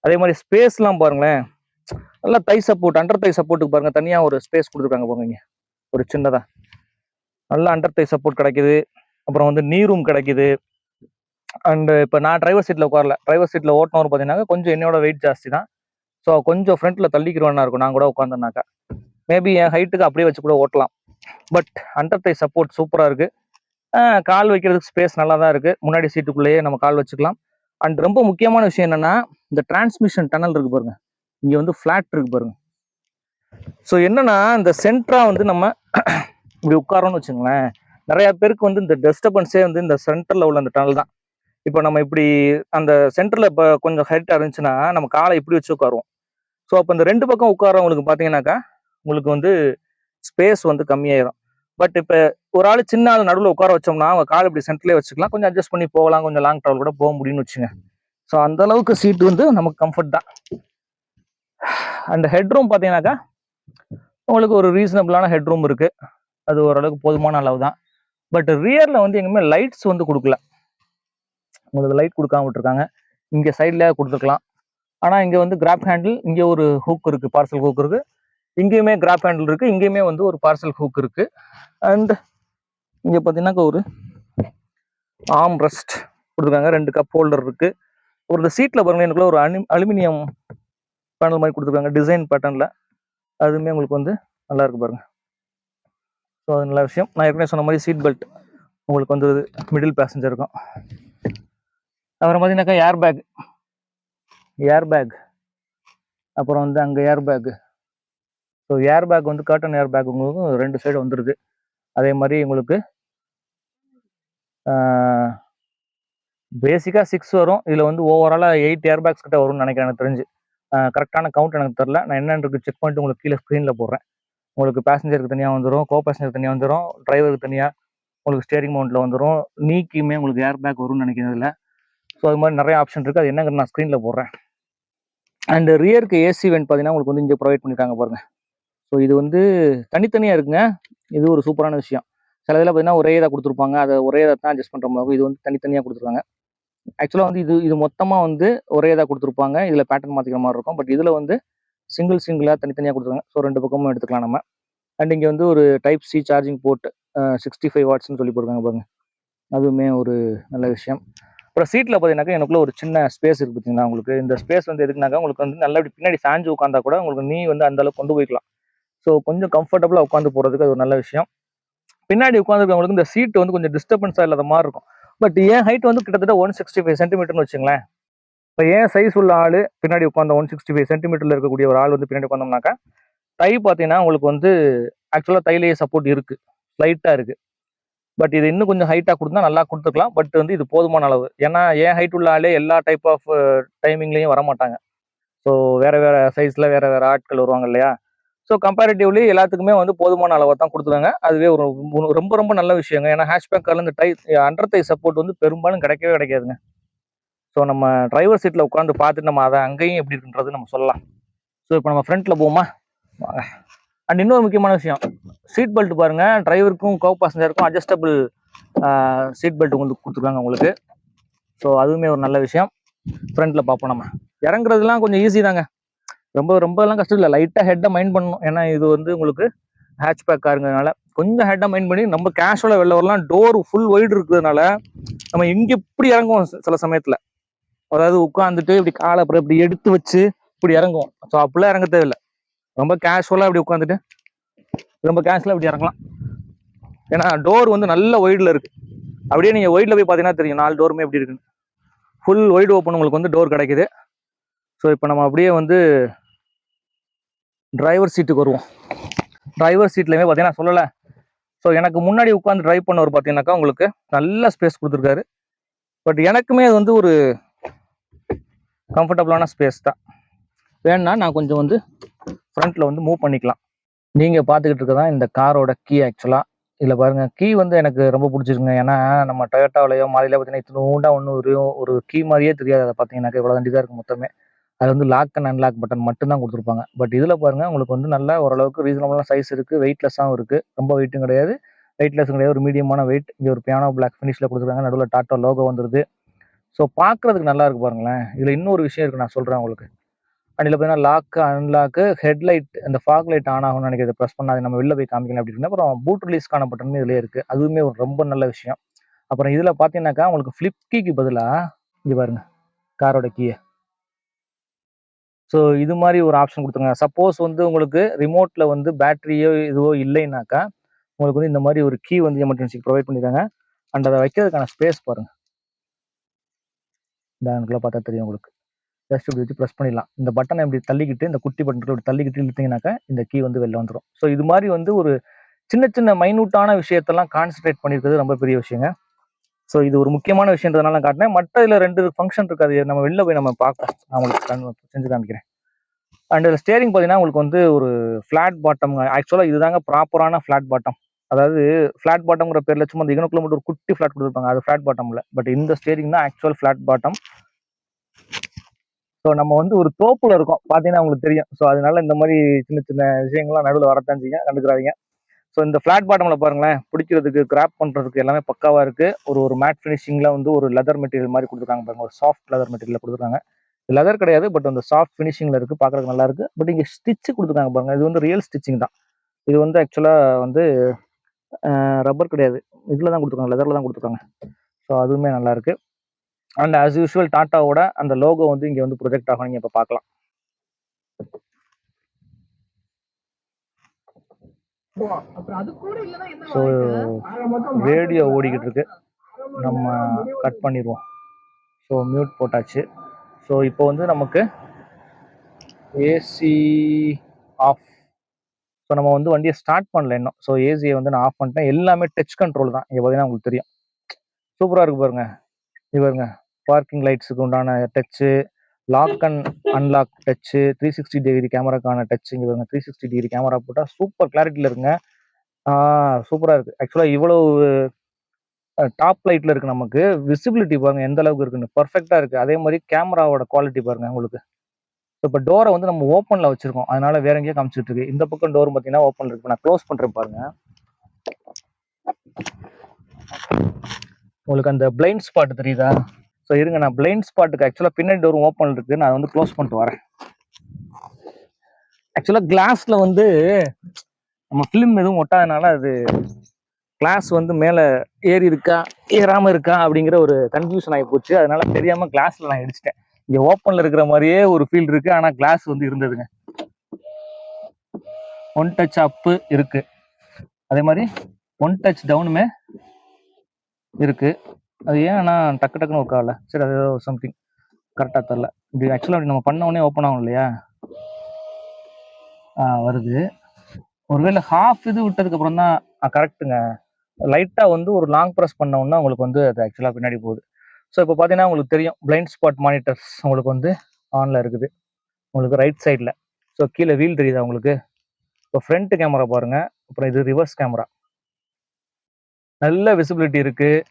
அதே மாதிரி ஸ்பேஸ்லாம் பாருங்களேன், நல்லா தை சப்போர்ட், அண்டர் தை சப்போர்ட்டுக்கு பாருங்க தனியாக ஒரு ஸ்பேஸ் கொடுத்துருக்காங்க பாருங்க, ஒரு சின்னதாக நல்லா அண்டர் தை சப்போர்ட் கிடைக்குது. அப்புறம் வந்து நீ ரூம் கிடைக்குது. அண்டு இப்போ நான் டிரைவர் சீட்டில் உட்காரல, டிரைவர் சீட்டில் ஓட்டினவர் பார்த்தீங்கன்னா கொஞ்சம் என்னோட வெயிட் ஜாஸ்தி தான். ஸோ கொஞ்சம் ஃப்ரண்ட்டில் தள்ளிக்கிறவனா இருக்கும் நான் கூட உட்காந்தேன்னாக்கா. மேபி என் ஹைட்டுக்கு அப்படியே வச்சு கூட ஓட்டலாம். பட் அண்டர் தை சப்போர்ட் சூப்பராக இருக்குது. கால் வைக்கிறதுக்கு ஸ்பேஸ் நல்லா தான் இருக்குது. முன்னாடி சீட்டுக்குள்ளேயே நம்ம கால் வச்சுக்கலாம். அண்ட் ரொம்ப முக்கியமான விஷயம் என்னென்னா, இந்த டிரான்ஸ்மிஷன் டனல் இருக்குது பாருங்க, இங்கே வந்து ஃப்ளாட் இருக்குது பாருங்க. ஸோ என்னென்னா இந்த சென்டராக வந்து நம்ம இப்படி உட்காரோன்னு வச்சுங்களேன், நிறையா பேருக்கு வந்து இந்த டிஸ்டர்பன்ஸே வந்து இந்த சென்டரில் உள்ள அந்த டனல் தான். இப்போ நம்ம இப்படி அந்த சென்டரில் இப்போ கொஞ்சம் ஹைட்டாக இருந்துச்சுன்னா நம்ம காலை இப்படி வச்சு உட்காருவோம். ஸோ அப்போ இந்த 2 பக்கம் உட்காரவங்களுக்கு பார்த்தீங்கன்னாக்கா உங்களுக்கு வந்து ஸ்பேஸ் வந்து கம்மியாயிரும். பட் இப்போ ஒரு ஆள் சின்ன ஆள் நடுவில் உட்கார வச்சோம்னா அவங்க கால் இப்படி சென்டர்லேயே வச்சுக்கலாம், கொஞ்சம் அட்ஜஸ்ட் பண்ணி போகலாம், கொஞ்சம் லாங் ட்ராவல் கூட போக முடியும்னு வச்சுங்க. ஸோ அந்த அளவுக்கு சீட் வந்து நமக்கு கம்ஃபர்ட் தான். அந்த ஹெட்ரூம் பார்த்தீங்கன்னாக்கா உங்களுக்கு ஒரு ரீசனபிளான ஹெட்ரூம் இருக்குது. அது ஓரளவுக்கு போதுமான அளவு தான். பட் ரியரில் வந்து எங்கேயுமே லைட்ஸ் வந்து கொடுக்கல, உங்களுக்கு லைட் கொடுக்காம விட்டுருக்காங்க. இங்கே சைடில் கொடுத்துருக்கலாம். ஆனால் இங்கே வந்து கிராப் ஹேண்டில், இங்கே ஒரு ஹூக் இருக்குது, பார்சல் ஹூக் இருக்குது. இங்கேயுமே கிராப் ஹேண்டில் இருக்குது, இங்கேயுமே வந்து ஒரு பார்சல் ஹூக் இருக்குது. அண்ட் இங்கே பார்த்தீங்கன்னாக்கா ஒரு ஆர்ம் ரெஸ்ட் கொடுத்துருக்காங்க, 2 கப் ஹோல்டர் இருக்குது. ஒரு சீட்டில் பாருங்கள் எனக்குள்ள ஒரு அலுமினியம் பேனல் மாதிரி கொடுத்துருக்காங்க டிசைன் பேட்டர்னில். அதுவுமே உங்களுக்கு வந்து நல்லா இருக்கு பாருங்கள். ஸோ அது நல்ல விஷயம். நான் ஏற்கனவே சொன்ன மாதிரி சீட் பெல்ட் உங்களுக்கு வந்து மிடில் பேசஞ்சர் இருக்கும். அப்புறம் பார்த்தீங்கன்னாக்கா ஏர் பேக், அப்புறம் வந்து அங்கே air bag. So air bag வந்து கர்டன் ஏர் பேக் உங்களுக்கு 2 சைடு வந்துடுது. அதே மாதிரி உங்களுக்கு பேசிக்காக 6 வரும். இதில் வந்து ஓவராலாக 8 ஏர் பேக்ஸ் கிட்ட வரும்னு நினைக்கிறேன், எனக்கு தெரிஞ்சு. கரெக்டான கவுண்ட் எனக்கு தெரில, நான் என்னன்றது செக் பண்ணிட்டு உங்களுக்கு கீழே ஸ்க்ரீனில் போடுறேன். உங்களுக்கு பேசஞ்சருக்கு தனியாக வந்துடும், கோ பேசஞ்சர் தனியாக வந்துடும், டிரைவருக்கு தனியாக உங்களுக்கு ஸ்டேரிங் மவுண்ட்டில் வந்துடும், நீக்குமே உங்களுக்கு ஏர் பேக் வரும்னு நினைக்கிறேன் இதில். ஸோ அது மாதிரி நிறைய ஆப்ஷன் இருக்குது, அது என்னங்கிறது நான் ஸ்க்ரீனில் போடுறேன். அண்ட் ரியருக்கு ஏசி வெண்ட் பார்த்தீங்கன்னா உங்களுக்கு வந்து இங்கே ப்ரொவைட் பண்ணியிருக்காங்க பாருங்கள். ஸோ இது வந்து தனித்தனியாக இருக்குங்க, இது ஒரு சூப்பரான விஷயம். சில இதில் பார்த்தீங்கன்னா ஒரே இதாக கொடுத்துருப்பாங்க, அதை ஒரே இதை தான் அட்ஜஸ்ட் பண்ணுற மாதிரி. இது வந்து தனித்தனியாக கொடுத்துருக்காங்க. ஆக்சுவலாக வந்து இது மொத்தமாக வந்து ஒரே இதாக கொடுத்துருப்பாங்க, இதில் பேட்டர்ன் மாற்றிக்கிற மாதிரி இருக்கும். பட் இதில் வந்து சிங்கிளாக தனித்தனியாக கொடுத்துருக்காங்க. ஸோ 2 பக்கமும் எடுத்துக்கலாம் நம்ம. அண்ட் இங்கே வந்து ஒரு டைப் சி சார்ஜிங் போர்ட் 65 வாட்ஸ்ன்னு சொல்லி போடுறாங்க பாருங்க, அதுவுமே ஒரு நல்ல விஷயம். அப்புறம் சீட்டில் பார்த்தீங்கன்னாக்கா எனக்குள்ள ஒரு சின்ன ஸ்பேஸ் இருக்குது பார்த்தீங்கன்னா. உங்களுக்கு இந்த ஸ்பேஸ் வந்து எதுக்குனாக்கா, உங்களுக்கு வந்து நல்லா பின்னாடி சாஞ்சு உட்காந்தா கூட உங்களுக்கு நீ வந்து அந்த அளவுக்கு கொண்டு போய்க்கலாம். ஸோ கொஞ்சம் கம்ஃபர்டபுளாக உட்காந்து போகிறதுக்கு அது ஒரு நல்ல விஷயம். பின்னாடி உட்காந்துருக்கவங்களுக்கு இந்த சீட் வந்து கொஞ்சம் டிஸ்டர்பன்ஸாக இல்லாத மாதிரி இருக்கும். பட் என் ஹைட் வந்து கிட்டத்தட்ட 165 சென்டிமீட்டர்னு வச்சுங்களேன். இப்போ ஏன் சைஸ் உள்ள ஆள் பின்னாடி உட்காந்த 165 சென்டிமீட்டரில் இருக்கக்கூடிய ஒரு ஆள் வந்து பின்னாடி உட்காந்தோம்னாக்கா, தை பார்த்தீங்கன்னா உங்களுக்கு வந்து ஆக்சுவலாக தையிலேயே சப்போர்ட் இருக்குது, லைட்டாக இருக்குது. பட் இது இன்னும் கொஞ்சம் ஹைட்டாக கொடுத்தா நல்லா கொடுத்துக்கலாம். பட் வந்து இது போதுமான அளவு. ஏன்னா என் ஹைட் உள்ள ஆளே எல்லா டைப் ஆஃப் டைமிங்லேயும் வரமாட்டாங்க. ஸோ வேறு வேறு சைஸில் வேறு வேறு ஆட்கள் வருவாங்க இல்லையா. ஸோ கம்பேரிட்டிவ்லி எல்லாத்துக்குமே வந்து போதுமான அளவை தான் கொடுத்துருங்க. அதுவே ஒரு ரொம்ப ரொம்ப நல்ல விஷயங்க. ஏன்னா ஹேஷ்பேக் காரில் இந்த அண்டர் தை சப்போர்ட் வந்து பெரும்பாலும் கிடைக்கவே கிடைக்காதுங்க. ஸோ நம்ம டிரைவர் சீட்டில் உட்காந்து பார்த்துட்டு நம்ம அதை அங்கேயும் எப்படி இருக்குன்றது நம்ம சொல்லலாம். ஸோ இப்போ நம்ம ஃப்ரண்ட்டில் போவோமா. அண்ட் இன்னொரு முக்கியமான விஷயம், சீட் பெல்ட் பாருங்கள், டிரைவருக்கும் கோ பேசஞ்சருக்கும் அட்ஜஸ்டபிள் சீட் பெல்ட் உங்களுக்கு கொடுத்துருக்காங்க உங்களுக்கு. ஸோ அதுவுமே ஒரு நல்ல விஷயம். ஃப்ரண்ட்டில் பார்ப்போம். நம்ம இறங்குறதுலாம் கொஞ்சம் ஈஸி தாங்க, ரொம்பலாம் கஷ்டம் இல்லை. லைட்டாக ஹெட்டை மைண்ட் பண்ணணும். ஏன்னா இது வந்து உங்களுக்கு ஹேட்ச்பேக் காருங்கிறதுனால கொஞ்சம் ஹெட்டை மைண்ட் பண்ணி நம்ம கேஷுவலாக வெளில வரலாம். டோர் ஃபுல் ஒய்டு இருக்கிறதுனால நம்ம இங்கே இப்படி இறங்குவோம் சில சமயத்தில். அதாவது உட்காந்துட்டு இப்படி காலை அப்புறம் இப்படி எடுத்து வச்சு இப்படி இறங்குவோம். ஸோ அப்படிலாம் இறங்க தேவையில்லை. ரொம்ப கேஷுவலாக இப்படி உட்காந்துட்டு ரொம்ப கேஷுவலாக இப்படி இறங்கலாம். ஏன்னா டோர் வந்து நல்ல ஒய்டில் இருக்குது. அப்படியே நீங்கள் ஒய்டில் போய் பார்த்தீங்கன்னா தெரியும் 4 டோருமே எப்படி இருக்குன்னு. ஃபுல் ஒய்டு ஓப்பன் உங்களுக்கு வந்து டோர் கிடைக்குது. ஸோ இப்போ நம்ம அப்படியே வந்து டிரைவர் சீட்டுக்கு வருவோம். டிரைவர் சீட்லையுமே பார்த்தீங்கன்னா சொல்லலை. ஸோ எனக்கு முன்னாடி உட்காந்து டிரைவ் பண்ணவர் பார்த்தீங்கன்னாக்கா உங்களுக்கு நல்ல ஸ்பேஸ் கொடுத்துருக்காரு. பட் எனக்குமே அது வந்து ஒரு கம்ஃபர்டபுளான ஸ்பேஸ் தான். வேணும்னா நான் கொஞ்சம் வந்து ஃப்ரண்ட்டில் வந்து மூவ் பண்ணிக்கலாம். நீங்கள் பார்த்துக்கிட்டு இருக்கதான் இந்த காரோட கீ. ஆக்சுவலாக இதில் பாருங்கள், கீ வந்து எனக்கு ரொம்ப பிடிச்சிருக்குங்க. ஏன்னா நம்ம டொயோட்டாவிலையோ மாறிலையோ பார்த்தீங்கன்னா இத்தினூண்டா ஒரு கீ மாதிரியே தெரியாது. அதை பார்த்தீங்கன்னாக்கா இவ்வளோ தான் இருக்கும் மொத்தமே. அது வந்து லாக் அண்ட் அன்லாக் பட்டன் மட்டும்தான் கொடுத்துருப்பாங்க. பட் இதில் பாருங்கள், உங்களுக்கு வந்து நல்ல ஓரளவுக்கு ரீசனபுளான சைஸ் இருக்குது, வெயிட்லெஸ்ஸாகவும் இருக்குது. ரொம்ப வெயிட்டும் கிடையாது, வெயிட்லெஸ்ஸும் கிடையாது, ஒரு மீடியமான வெயிட். இங்கே ஒரு பியானோ பிளாக் ஃபினிஷில் கொடுத்துருக்காங்க, நடுவில் டாட்டா லோகோ வந்துருது. ஸோ பார்க்குறதுக்கு நல்லா இருக்குது பாருங்களேன். இதில் இன்னொரு விஷயம் இருக்குது, நான் சொல்கிறேன் உங்களுக்கு. அண்ட் இதில் பார்த்தீங்கன்னா லாக்கு அன்லாக்கு, ஹெட்லைட், அந்த ஃபாக் லைட் ஆன் ஆகும்னு நினைக்கிறத ப்ரெஸ் பண்ணாது நம்ம வெளில போய் காமிக்கலாம் அப்படி இருக்குன்னா. அப்புறம் பூட் ரிலீஸ்க்கான பட்டன் இதிலே இருக்குது, அதுவுமே ஒரு ரொம்ப நல்ல விஷயம். அப்புறம் இதில் பார்த்தீங்கன்னாக்கா உங்களுக்கு ஃப்ளிப் கீக்கு பதிலாக இங்கே பாருங்கள் காரோட கீயை. ஸோ இது மாதிரி ஒரு ஆப்ஷன் கொடுத்துருங்க. சப்போஸ் வந்து உங்களுக்கு ரிமோட்டில் வந்து பேட்டரியோ இதுவோ இல்லைனாக்கா உங்களுக்கு வந்து இந்த மாதிரி ஒரு கீ வந்து எமர்ஜென்சிக்கு ப்ரொவைட் பண்ணியிருக்காங்க. அண்ட் அதை வைக்கிறதுக்கான ஸ்பேஸ் பாருங்கள். இந்த ஆங்கிளில் பார்த்தா தெரியும் உங்களுக்கு. ஜஸ்ட் இப்படி வச்சு ப்ரெஸ் பண்ணிடலாம். இந்த பட்டனை இப்படி தள்ளிக்கிட்டு, இந்த குட்டி பட்டன் இப்படி தள்ளிக்கிட்டு இழுத்தீங்கன்னாக்கா இந்த கீ வந்து வெளில வந்துடும். ஸோ இது மாதிரி வந்து ஒரு சின்ன சின்ன மைனூட்டான விஷயத்தெல்லாம் கான்சன்ட்ரேட் பண்ணியிருக்கிறது ரொம்ப பெரிய விஷயங்க. ஸோ இது ஒரு முக்கியமான விஷயன்றதுனால நான் காட்டினேன். மற்ற இதில் 2 ஃபங்க்ஷன் இருக்காது, நம்ம வெளில போய் நம்ம பார்ப்போம். நான் உங்களுக்கு செஞ்சு காமிக்கிறேன். அண்ட் இதில் ஸ்டேரிங் பார்த்தீங்கன்னா உங்களுக்கு வந்து ஒரு ஃப்ளாட் பாட்டம். ஆக்சுவலாக இதுதாங்க ப்ராப்பரான ஃப்ளாட் பாட்டம். அதாவது ஃப்ளாட் பாட்டம்ங்கிற பேரில் சும்மா அந்த இகனுக்குள்ள மட்டும் ஒரு குட்டி ஃப்ளாட் கொடுத்துருப்பாங்க, அது ஃப்ளாட் பாட்டம் இல்லை. பட் இந்த ஸ்டேரிங் தான் ஆக்சுவல் ஃப்ளாட் பாட்டம். ஸோ நம்ம வந்து ஒரு தோப்புல இருக்கோம் பார்த்தீங்கன்னா உங்களுக்கு தெரியும். ஸோ அதனால இந்த மாதிரி சின்ன சின்ன விஷயங்கள்லாம் நடுவில் வரத்தான் செய்யுங்க, கண்டுக்கிறாதீங்க. ஸோ இந்த ஃப்ளாட் பாட்டமில் பாருங்களேன், பிடிக்கிறதுக்கு கிராப் பண்ணுறதுக்கு எல்லாமே பக்காவாக இருக்குது. ஒரு மேட் ஃபினிஷிங்கில் வந்து ஒரு லெதர் மெட்டீரியல் மாதிரி கொடுத்துருக்காங்க பாருங்க, ஒரு சாஃப்ட் லெதர் மெட்டீரியல் கொடுத்துருக்காங்க. லெதர் கிடையாது, பட் அந்த சாஃப்ட் ஃபினிஷிங்கில் இருக்குது, பார்க்குறதுக்கு நல்லா இருக்குது. பட் இங்கே ஸ்டிச்சு கொடுத்துருக்காங்க பாருங்க, இது வந்து ரியல் ஸ்டிச்சிங் தான். இது வந்து ஆக்சுவலாக வந்து ரப்பர் கிடையாது, இதில் தான் கொடுத்துருக்காங்க, லெதரில் தான் கொடுத்துருக்காங்க. ஸோ அதுவுமே நல்லா இருக்கு. அண்ட் ஆஸ் யூஷுவல் டாட்டாவோட அந்த லோகோ வந்து இங்கே வந்து ப்ரொஜெக்ட் ஆகும், நீங்கள் இப்போ பார்க்கலாம். ஸோ ரேடியோ ஓடிக்கிட்டு இருக்கு, நம்ம கட் பண்ணிடுவோம். ஸோ மியூட் போட்டாச்சு. ஸோ இப்போ வந்து நமக்கு ஏசி ஆஃப். ஸோ நம்ம வந்து வண்டியை ஸ்டார்ட் பண்ணல இன்னும். ஸோ ஏசியை வந்து நான் ஆஃப் பண்ணிட்டேன். எல்லாமே டச் கண்ட்ரோல் தான். இங்கே பார்த்தீங்கன்னா உங்களுக்கு தெரியும், சூப்பராக இருக்கு பாருங்க. இது பாருங்க, பார்க்கிங் லைட்ஸுக்கு உண்டான touch, lock and unlock touch, 360 degree கேமராக்கான டச். இங்கே பாருங்க, 360 டிகிரி கேமரா போட்டால் சூப்பர் கிளாரிட்டியில் இருக்குங்க. சூப்பராக இருக்குது. ஆக்சுவலாக இவ்வளோ டாப் லைட்டில் இருக்குது, நமக்கு விசிபிலிட்டி பாருங்கள் எந்த அளவுக்கு இருக்குன்னு, பர்ஃபெக்டாக இருக்குது. அதே மாதிரி கேமராவோட குவாலிட்டி பாருங்கள் உங்களுக்கு. இப்போ டோரை வந்து நம்ம ஓப்பனில் வச்சுருக்கோம், அதனால வேற எங்கேயோ காமிச்சிட்டு இருக்கு. இந்த பக்கம் டோர் பார்த்தீங்கன்னா ஓப்பனில் இருக்கு. நான் க்ளோஸ் பண்ணுறேன் பாருங்க. உங்களுக்கு அந்த பிளைண்ட் ஸ்பாட் தெரியுதா? ஸோ இருங்க, நான் பிளைண்ட் ஸ்பாட்டுக்கு ஆக்சுவலாக பின்னாடி டோர் ஓப்பன் இருக்கு, நான் வந்து க்ளோஸ் பண்ணிட்டு வரேன். ஆக்சுவலாக கிளாஸ்ல வந்து நம்ம ஃபிலிம் எதுவும் ஒட்டாதனால அது கிளாஸ் வந்து மேலே ஏறி இருக்கா ஏறாமல் இருக்கா அப்படிங்கிற ஒரு கன்ஃபியூஷன் ஆகி போச்சு. அதனால தெரியாமல் கிளாஸில் நான் அடிச்சிட்டேன். இங்கே ஓப்பனில் இருக்கிற மாதிரியே ஒரு ஃபீல் இருக்குது, ஆனால் கிளாஸ் வந்து இருந்ததுங்க. ஒன் டச் அப்பு இருக்குது, அதே மாதிரி ஒன் டச் டவுனுமே இருக்குது. அது ஏன் ஆனால் டக்கு டக்குன்னு ஒர்க் ஆகல? சரி, அது சம்திங் கரெக்டாக தெரில. இப்படி ஆக்சுவலாக அப்படி நம்ம பண்ண உடனே ஓப்பன் ஆகும் இல்லையா? வருது. ஒருவேளை ஹாஃப் இது விட்டதுக்கப்புறம் தான் கரெக்டுங்க. லைட்டாக வந்து ஒரு லாங் ப்ரெஸ் பண்ணோம்னா உங்களுக்கு வந்து அது ஆக்சுவலாக பின்னாடி போகுது. ஸோ இப்போ பார்த்தீங்கன்னா உங்களுக்கு தெரியும், பிளைண்ட் ஸ்பாட் மானிட்டர்ஸ் உங்களுக்கு வந்து ஆனில் இருக்குது உங்களுக்கு ரைட் சைடில். ஸோ கீழே வீல் தெரியுதா உங்களுக்கு? இப்போ ஃப்ரண்ட் கேமரா பாருங்கள், அப்புறம் இது ரிவர்ஸ் கேமரா, நல்ல விசிபிலிட்டி இருக்குது.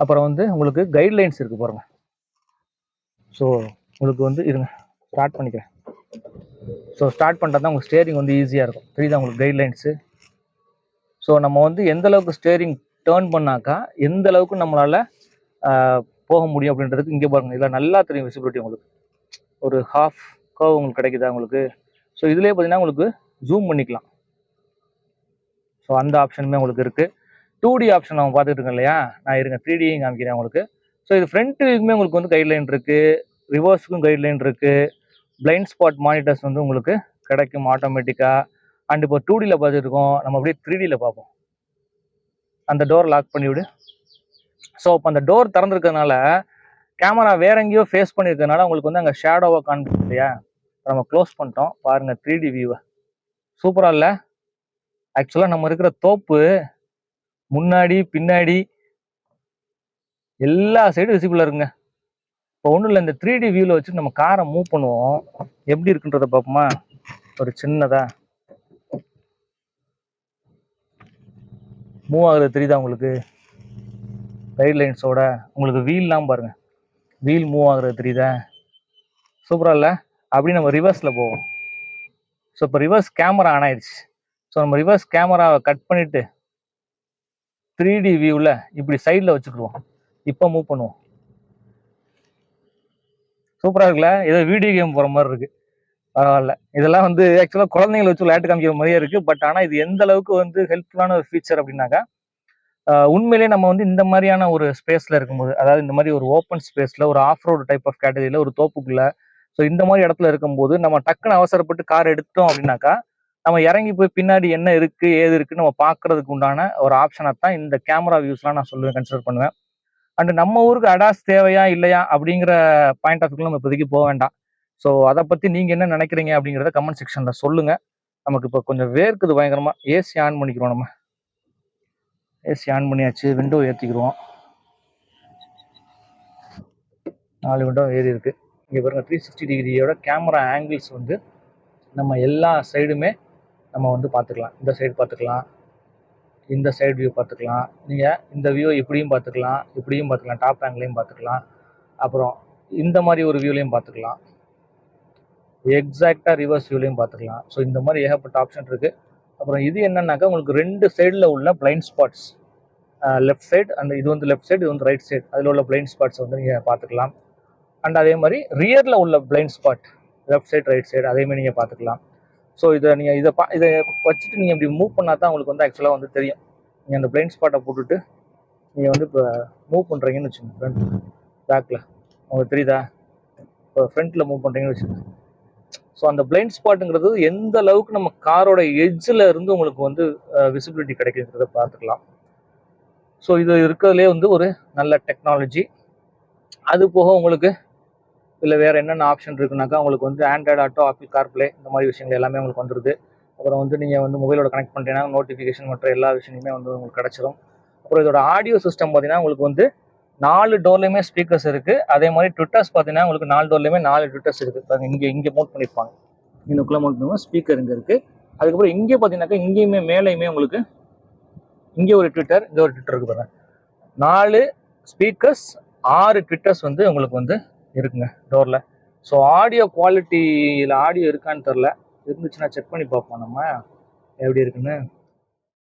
அப்புறம் வந்து உங்களுக்கு கைட்லைன்ஸ் இருக்குது பாருங்கள். ஸோ உங்களுக்கு வந்து இருங்க ஸ்டார்ட் பண்ணிக்கிறேன். ஸோ ஸ்டார்ட் பண்ணுறது தான் உங்களுக்கு ஸ்டேரிங் வந்து ஈஸியாக இருக்கும். தெரியுதா உங்களுக்கு கைட்லைன்ஸு? ஸோ நம்ம வந்து எந்த அளவுக்கு ஸ்டேரிங் டேர்ன் பண்ணாக்கா எந்த அளவுக்கு நம்மளால் போக முடியும் அப்படின்றதுக்கு இங்கே பாருங்கள், இதில் நல்லா தெரியும் விசிபிலிட்டி உங்களுக்கு. ஒரு ஹாஃப் கர்வ் உங்களுக்கு கிடைக்குதா உங்களுக்கு? ஸோ இதுலேயே பார்த்தீங்கன்னா உங்களுக்கு ஜூம் பண்ணிக்கலாம். ஸோ அந்த ஆப்ஷனுமே உங்களுக்கு இருக்குது. 2D ஆப்ஷன் நம்ம பார்த்துட்டு இருக்கோம் இல்லையா? நான் இருங்க 3D காமிக்கிறேன் உங்களுக்கு. ஸோ இது ஃப்ரண்ட்டுக்குமே உங்களுக்கு வந்து கைட்லைன் இருக்குது, ரிவர்ஸுக்கும் கைட்லைன் இருக்குது. பிளைண்ட் ஸ்பாட் மானிட்டர்ஸ் வந்து உங்களுக்கு கிடைக்கும் ஆட்டோமேட்டிக்காக. அண்ட் இப்போ 2Dயில் பார்த்துட்டு இருக்கோம், நம்ம அப்படியே 3Dயில் பார்ப்போம். அந்த டோர் லாக் பண்ணிவிடு. ஸோ இப்போ அந்த டோர் திறந்துருக்கிறதுனால கேமரா வேற எங்கேயோ ஃபேஸ் பண்ணியிருக்கிறதுனால உங்களுக்கு வந்து அங்கே ஷேடோவாக காண்பிக்கும் இல்லையா? நம்ம க்ளோஸ் பண்ணிட்டோம் பாருங்கள் 3D வியூவை. சூப்பராக இல்லை? ஆக்சுவலாக நம்ம இருக்கிற தோப்பு முன்னாடி பின்னாடி எல்லா சைடும் விசிபிளாக இருக்குங்க. இப்போ ஒன்றும் இல்லை, இந்த 3D வியூவில் வச்சு நம்ம காரை மூவ் பண்ணுவோம், எப்படி இருக்குன்றதை பார்ப்போமா? ஒரு சின்னதாக மூவ் ஆகுறது தெரியுதா உங்களுக்கு? கைட்லைன்ஸோட உங்களுக்கு வீல்லாம் பாருங்கள், வீல் மூவ் ஆகுறது தெரியுதா? சூப்பராக இல்லை? அப்படி நம்ம ரிவர்ஸில் போவோம். ஸோ இப்போ ரிவர்ஸ் கேமரா ஆன் ஆயிடுச்சு. ஸோ நம்ம ரிவர்ஸ் கேமராவை கட் பண்ணிவிட்டு 3D வியூவில் இப்படி சைடில் வச்சுக்கிடுவோம். இப்போ மூவ் பண்ணுவோம். சூப்பராக இருக்குல்ல? ஏதோ வீடியோ கேம் போகிற மாதிரி இருக்குது. பரவாயில்ல, இதெல்லாம் வந்து ஆக்சுவலாக குழந்தைங்களை வச்சு விளையாட்டு காமிக்கிற மாதிரியே இருக்குது. பட் ஆனால் இது எந்த அளவுக்கு வந்து ஹெல்ப்ஃபுல்லான ஒரு ஃபீச்சர் அப்படின்னாக்கா, உண்மையிலேயே நம்ம வந்து இந்த மாதிரியான ஒரு ஸ்பேஸில் இருக்கும்போது, அதாவது இந்த மாதிரி ஒரு ஓப்பன் ஸ்பேஸில் ஒரு ஆஃப் ரோடு டைப் ஆஃப் கேட்டகரியில் ஒரு தோப்புக்குள்ள, ஸோ இந்த மாதிரி இடத்துல இருக்கும்போது நம்ம டக்குன்னு அவசரப்பட்டு கார் எடுத்தோம் அப்படின்னாக்கா, நம்ம இறங்கி போய் பின்னாடி என்ன இருக்குது ஏது இருக்குன்னு நம்ம பார்க்கறதுக்கு உண்டான ஒரு ஆப்ஷனாக தான் இந்த கேமரா வியூஸ்லாம் நான் சொல்லுவேன், கன்சிடர் பண்ணுவேன். அண்ட் நம்ம ஊருக்கு அடாஸ் தேவையா இல்லையா அப்படிங்கிற பாயிண்ட் ஆஃப் வியூல நம்ம இப்போதைக்கு போக வேண்டாம். ஸோ அதை பற்றி நீங்கள் என்ன நினைக்கிறீங்க அப்படிங்கிறத கமெண்ட் செக்ஷனில் சொல்லுங்கள். நமக்கு இப்போ கொஞ்சம் வேர்க்குது பயங்கரமாக. ஏசி ஆன் பண்ணிக்கிறோம். நம்ம ஏசி ஆன் பண்ணியாச்சு, விண்டோ ஏற்றிக்கிறோம். 4 விண்டோ ஏறி இருக்குது. இங்கே பாருங்கள் 360 டிகிரியோட கேமரா ஆங்கிள்ஸ் வந்து நம்ம எல்லா சைடுமே நம்ம வந்து பார்த்துக்கலாம். இந்த சைடு பார்த்துக்கலாம், இந்த சைடு வியூ பார்த்துக்கலாம், நீங்கள் இந்த வியூ இப்படியும் பார்த்துக்கலாம், இப்படியும் பார்த்துக்கலாம், டாப் ஆங்கிளையும் பார்த்துக்கலாம், அப்புறம் இந்த மாதிரி ஒரு வியூலையும் பார்த்துக்கலாம், எக்ஸாக்டாக ரிவர்ஸ் வியூலையும் பார்த்துக்கலாம். ஸோ இந்த மாதிரி ஏகப்பட்ட ஆப்ஷன் இருக்குது. அப்புறம் இது என்னன்னாக்கா உங்களுக்கு 2 சைடில் உள்ள blind spots, left side and இது வந்து லெஃப்ட் சைடு, இது வந்து ரைட் சைடு, அதில் உள்ள பிளைண்ட் ஸ்பாட்ஸ் வந்து நீங்கள் பார்த்துக்கலாம். அண்ட் அதே மாதிரி ரியரில் உள்ள blind spot left side right side அதேமாதிரி நீங்கள் பார்த்துக்கலாம். ஸோ இதை நீங்கள் இதை வச்சுட்டு நீங்கள் இப்படி மூவ் பண்ணால் தான் உங்களுக்கு வந்து ஆக்சுவலாக வந்து தெரியும். நீங்கள் அந்த பிளைண்ட் ஸ்பாட்டை போட்டுட்டு நீங்கள் வந்து இப்போ மூவ் பண்ணுறீங்கன்னு வச்சுக்கோங்க, ஃப்ரண்ட் பேக்கில் உங்களுக்கு தெரியுதா? இப்போ ஃப்ரண்ட்டில் மூவ் பண்ணுறீங்கன்னு வச்சுக்கோங்க. ஸோ அந்த பிளைண்ட் ஸ்பாட்டுங்கிறது எந்த அளவுக்கு நம்ம காரோட எட்ஜில் இருந்து உங்களுக்கு வந்து விசிபிலிட்டி கிடைக்குங்கிறத பார்த்துக்கலாம். ஸோ இது இருக்கிறதுலே வந்து ஒரு நல்ல டெக்னாலஜி. அது போக உங்களுக்கு இல்லை வேறு என்னென்ன ஆப்ஷன் இருக்குனாக்கா உங்களுக்கு வந்து ஆண்ட்ராய்டு ஆட்டோ, ஆப்பிள் கார்ப்ளே, இந்த மாதிரி விஷயங்கள் எல்லாமே உங்களுக்கு வந்துடுது. அப்புறம் வந்து நீங்கள் வந்து மொபைலோட கனெக்ட் பண்ணிட்டீங்கன்னா நோட்டிஃபிகேஷன் மற்ற எல்லா விஷயங்களுமே வந்து உங்களுக்கு கிடச்சிரும். அப்புறம் இதோட ஆடியோ சிஸ்டம் பார்த்தீங்கன்னா உங்களுக்கு வந்து 4 டோர்லையுமே ஸ்பீக்கர்ஸ் இருக்குது. அதே மாதிரி ட்விட்டர்ஸ் பார்த்தீங்கன்னா உங்களுக்கு 4 டோர்லையுமே 4 ட்விட்டர்ஸ் இருக்குது. இங்கே மவுண்ட் பண்ணியிருப்பாங்க, இன்னுக்குள்ளே மவுண்ட் பண்ணுவோம். ஸ்பீக்கர் இங்கே இருக்குது. அதுக்கப்புறம் இங்கே பார்த்தீங்கன்னாக்கா இங்கேயுமே மேலேயுமே உங்களுக்கு இங்கே ஒரு ட்விட்டர், இங்கே ஒரு ட்விட்டர் இருக்குது பாருங்கள். 4 ஸ்பீக்கர்ஸ், 6 ட்விட்டர்ஸ் வந்து உங்களுக்கு வந்து இருக்குங்க டோரில். ஸோ ஆடியோ குவாலிட்டியில் ஆடியோ இருக்கான்னு தெரில, இருந்துச்சுன்னா செக் பண்ணி பார்ப்போம் நம்ம எப்படி இருக்குன்னு.